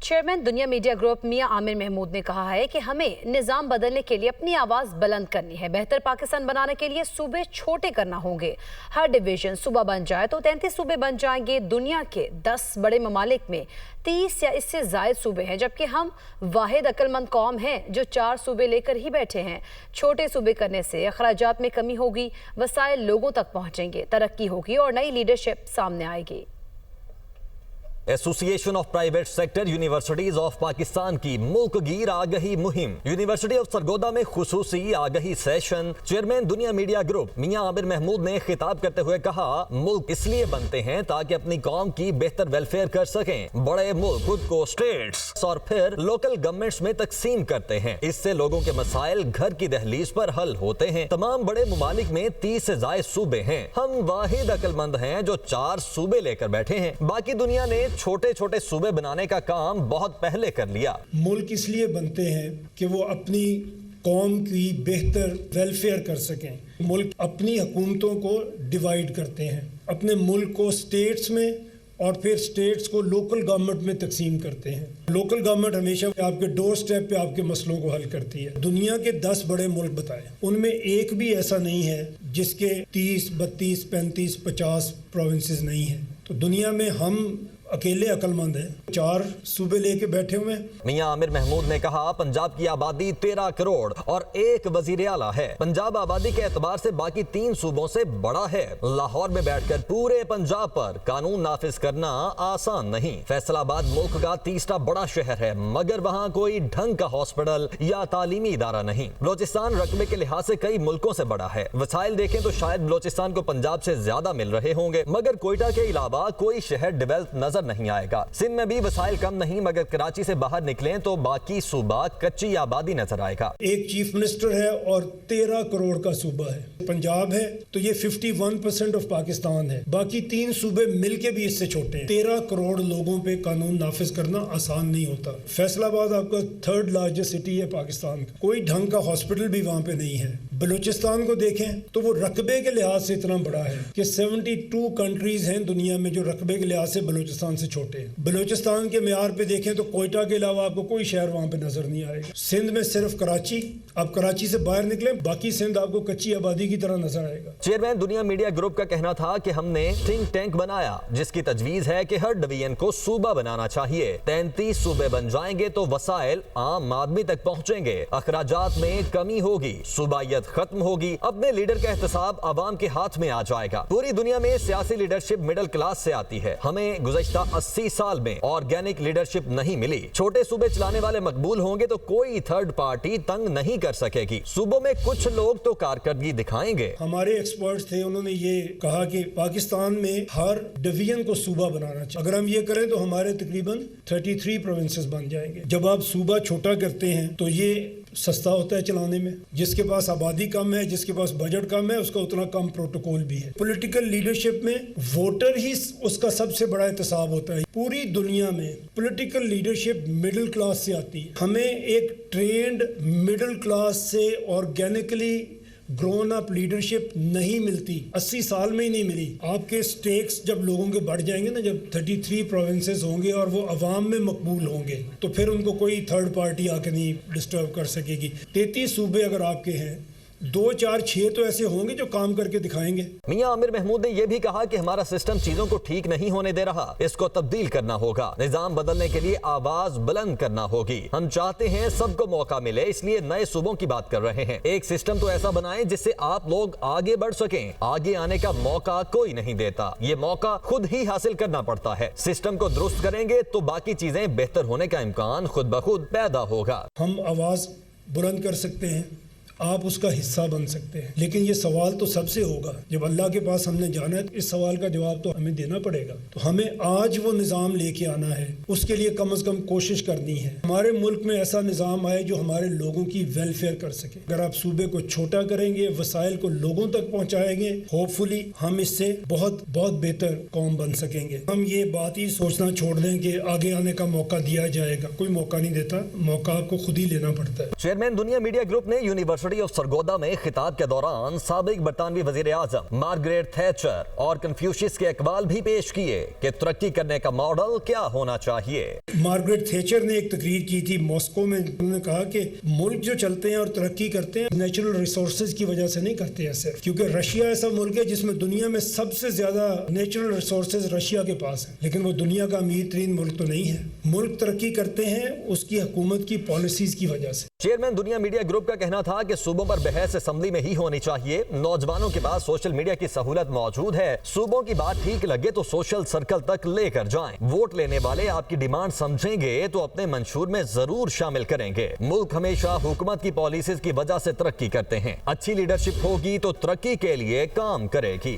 Chairman दुनिया media group मियां आमिर महमूद ने कहा है कि हमें निजाम बदलने के लिए अपनी आवाज बुलंद करनी है। बेहतर पाकिस्तान बनाने के लिए सूबे छोटे करना होंगे। हर डिवीजन सूबा बन जाए तो 33 सूबे बन जाएंगे। दुनिया के 10 बड़े ममालिक में 30 या इससे जायद सूबे हैं, जबकि हम वाहिद अक्लमंद कौम हैं जो 4 सूबे लेकर ही बैठे हैं। छोटे सूबे करने से अखराजात में कमी होगी, वसाइल लोगों तक पहुंचेंगे, तरक्की होगी और नई लीडरशिप सामने आएगी। Association of private sector universities of Pakistan की मुल्क गिर आगही मुहिम। यूनिवर्सिटी ऑफ सरगोदा में खुसूसी आगही सेशन। चेयरमैन दुनिया मीडिया ग्रुप मियां आमिर महमूद ने खिताब करते हुए कहा, मुल्क इसलिए बनते हैं ताकि अपनी कौम की बेहतर वेलफेयर कर सकें। बड़े मुल्क खुद को स्टेट्स और फिर लोकल गवर्नमेंट्स में तकसीम करते हैं। इससे लोगों के मसाइल घर की दहलीज पर हल होते हैं। तमाम बड़े मुमालिक में 30 से जायद सूबे हैं। हम वाहिद अक्लमंद हैं जो 4 सूबे लेकर बैठे हैं। बाकी दुनिया ने छोटे छोटे सूबे बनाने का काम बहुत पहले कर लिया। मुल्क इसलिए बनते हैं कि वो अपनी कौम की बेहतर वेलफेयर कर सकें। मुल्क अपनी हुकूमतों को डिवाइड करते हैं, अपने मुल्क को स्टेट्स में और फिर स्टेट्स को लोकल गवर्नमेंट में तकसीम करते हैं। लोकल गवर्नमेंट हमेशा आपके डोर स्टेप पे आपके मसलों को हल करती है। दुनिया के 10 बड़े मुल्क बताएं, उनमें एक भी ऐसा नहीं है जिसके 30, 32, 35, 50 प्रोविंसेस नहीं है। तो दुनिया में हम अकेले अक्लमंद हैं, 4 सूबे लेके बैठे हुए हैं। मियां आमिर महमूद ने कहा, पंजाब की आबादी 13 करोड़ और 1 वजीर आला है। पंजाब आबादी के एतबार से बाकी 3 सूबों से बड़ा है। लाहौर में बैठकर पूरे पंजाब पर कानून नाफिज करना आसान नहीं। फैसलाबाद मुल्क का 3रा बड़ा शहर है, मगर वहाँ कोई ढंग का हॉस्पिटल या तालीमी इदारा नहीं। बलोचिस्तान रकबे के लिहाज से कई मुल्कों से बड़ा है। वसाइल देखें तो शायद बलोचिस्तान को पंजाब से ज्यादा मिल रहे होंगे, मगर कोयटा के अलावा कोई शहर डेवलप नजर नहीं आएगा। सिंध में भी वसाइल कम नहीं, मगर कराची से बाहर निकलें तो बाकी सूबा कच्ची आबादी नजर आएगा। एक चीफ मिनिस्टर है और 13 करोड़ का सूबा है। पंजाब है तो ये 51% ऑफ पाकिस्तान है। बाकी 3 सूबे मिलके भी इससे छोटे हैं। 13 करोड़ लोगों पे कानून नाफिज करना आसान नहीं होता। फैसलाबाद आपका 3rd लार्जेस्ट सिटी है पाकिस्तान का, कोई ढंग का हॉस्पिटल भी वहाँ पे नहीं है। बलूचिस्तान को देखें तो वो रकबे के लिहाज से इतना बड़ा है कि 72 कंट्रीज हैं दुनिया में जो रकबे के लिहाज से बलूचिस्तान से छोटे हैं। बलूचिस्तान के मेयार पे देखें तो कोयटा के अलावा आपको कोई शहर वहाँ पे नजर नहीं आएगा। सिंध में सिर्फ कराची, आप कराची से बाहर निकले बाकी सिंध आपको कच्ची आबादी की तरह नजर आएगा। चेयरमैन दुनिया मीडिया ग्रुप का कहना था कि हमने थिंक टैंक बनाया जिसकी तजवीज है कि हर डिवीजन को सूबा बनाना चाहिए। 33 सूबे बन जाएंगे तो वसाइल आम आदमी तक पहुंचेंगे, अखराजात में कमी होगी, सूबायत खत्म होगी, अपने लीडर का एहतसाब आवाम के हाथ में आ जाएगा। पूरी दुनिया में सियासी लीडरशिप मिडिल क्लास से आती है। हमें गुज़श्ता 80 साल में ऑर्गेनिक लीडरशिप नहीं मिली। छोटे सूबे चलाने वाले मकबूल होंगे तो कोई थर्ड पार्टी तंग नहीं कर सकेगी। सूबों में कुछ लोग तो कारकर्दगी दिखाएंगे। हमारे एक्सपर्ट्स थे, उन्होंने ये कहा कि पाकिस्तान में हर डिवीजन को सूबा बनाना चाहिए। अगर हम ये करें तो हमारे तकरीबन 33 प्रोविंसेस बन जाएंगे। जब आप सूबा छोटा करते हैं तो ये सस्ता होता है चलाने में। जिसके पास आबादी कम है, जिसके पास बजट कम है, उसका उतना कम प्रोटोकॉल भी है। पॉलिटिकल लीडरशिप में वोटर ही उसका सबसे बड़ा एहतसाब होता है। पूरी दुनिया में पॉलिटिकल लीडरशिप मिडिल क्लास से आती है। हमें एक ट्रेंड मिडिल क्लास से ऑर्गेनिकली ग्रोन अप लीडरशिप नहीं मिलती, 80 साल में ही नहीं मिली। आपके स्टेक्स जब लोगों के बढ़ जाएंगे ना, जब 33 प्रोविंसेस होंगे और वो अवाम में मकबूल होंगे, तो फिर उनको कोई थर्ड पार्टी आके नहीं डिस्टर्ब कर सकेगी। 33 सूबे अगर आपके हैं, 2, 4, 6 तो ऐसे होंगे जो काम करके दिखाएंगे। मियां आमिर महमूद ने यह भी कहा कि हमारा सिस्टम चीजों को ठीक नहीं होने दे रहा, इसको तब्दील करना होगा। निजाम बदलने के लिए आवाज बुलंद करना होगी। हम चाहते हैं सबको मौका मिले, इसलिए नए सूबों की बात कर रहे हैं। एक सिस्टम तो ऐसा बनाएं जिससे आप लोग आगे बढ़ सकें। आगे आने का मौका कोई नहीं देता, ये मौका खुद ही हासिल करना पड़ता है। सिस्टम को दुरुस्त करेंगे तो बाकी चीजें बेहतर होने का इम्कान खुद ब खुद पैदा होगा। हम आवाज बुलंद कर सकते हैं, आप उसका हिस्सा बन सकते हैं, लेकिन ये सवाल तो सबसे होगा। जब अल्लाह के पास हमने जाना है, इस सवाल का जवाब तो हमें देना पड़ेगा। तो हमें आज वो निज़ाम लेके आना है, उसके लिए कम से कम कोशिश करनी है। हमारे मुल्क में ऐसा निज़ाम आए जो हमारे लोगों की वेलफेयर कर सके। अगर आप सूबे को छोटा करेंगे, वसाइल को लोगों तक पहुँचाएंगे, होपफुली हम इससे बहुत बहुत बेहतर कौम बन सकेंगे। हम ये बात ही सोचना छोड़ दें कि आगे आने का मौका दिया जाएगा। कोई मौका नहीं देता, मौका आपको खुद ही लेना पड़ता है। चेयरमैन दुनिया मीडिया ग्रुप ने यूनिवर्सिटी यूनिवर्सिटी ऑफ सरगोदा में खिताब के दौरान साबिक बरतानवी वजीर आजम मार्गरेट थैचर और कन्फ्यूशियस के अकवाल भी पेश किए कि तरक्की करने का मॉडल क्या होना चाहिए। मार्गरेट थैचर ने एक तकरीर की थी मॉस्को में। उन्होंने कहा कि मुल्क जो चलते हैं और तरक्की करते हैं नेचुरल रिसोर्सेज की वजह से नहीं करते हैं सिर्फ, क्योंकि रशिया ऐसा मुल्क है जिसमें दुनिया में सबसे ज्यादा नेचुरल रिसोर्सेज रशिया के पास है, लेकिन वो दुनिया का अमीर तरीन मुल्क तो नहीं है। मुल्क तरक्की करते हैं उसकी हुकूमत की पॉलिसीज की वजह से। चेयरमैन दुनिया मीडिया ग्रुप का कहना था कि सूबों पर बहस असेंबली में ही होनी चाहिए। नौजवानों के पास सोशल मीडिया की सहूलत मौजूद है, सूबों की बात ठीक लगे तो सोशल सर्कल तक लेकर जाएं। वोट लेने वाले आपकी डिमांड समझेंगे तो अपने मंशूर में जरूर शामिल करेंगे। मुल्क हमेशा हुकूमत की पॉलिसीज की वजह से तरक्की करते हैं। अच्छी लीडरशिप होगी तो तरक्की के लिए काम करेगी।